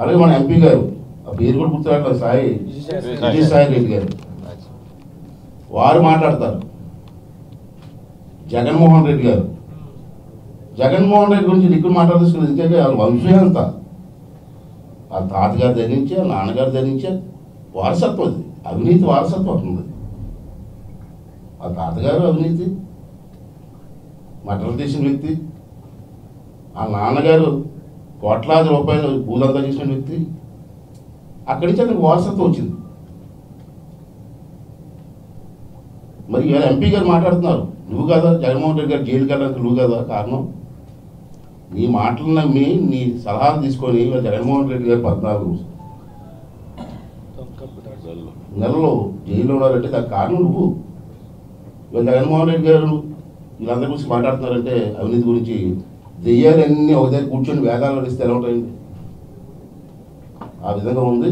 అలాగే మన ఎంపీ గారు ఆ పేరు కూడా గుర్తురాట్లేదు, విజయసాయి రెడ్డి గారు, వారు మాట్లాడతారు. జగన్మోహన్ రెడ్డి గారు గురించి దిక్కులు మాట్లాడుతున్నారు. ఎందుకంటే వాళ్ళ వంశం అంతా వాళ్ళ తాతగారి దగ్గర నుంచే నాన్నగారి దగ్గర నుంచే వారసత్వం, అది అవినీతి వారసత్వం అవుతుంది. వాళ్ళ తాతగారు అవినీతి మటలు తీసిన వ్యక్తి, ఆ నాన్నగారు కోట్లాది రూపాయలు భూదంతా చేసిన వ్యక్తి, అక్కడి నుంచి అతనికి వారసత్వం వచ్చింది. మరి ఇవాళ ఎంపీ గారు మాట్లాడుతున్నారు, నువ్వు కదా జగన్మోహన్ రెడ్డి గారు జైలుకి వెళ్ళడానికి నువ్వు కదా కారణం. నీ మాటలు నమ్మి నీ సలహాలు తీసుకొని జగన్మోహన్ రెడ్డి గారు 14 నెలలు జైల్లో ఉన్నారంటే దానికి కారణం నువ్వు. ఇవాళ జగన్మోహన్ రెడ్డి గారు వీళ్ళందరి గురించి మాట్లాడుతున్నారంటే అవినీతి గురించి. దెయ్యాలన్నీ ఒక దగ్గర కూర్చొని వేదాలు నడిస్తే ఎలా ఉంటాయండి? ఆ విధంగా ఉంది.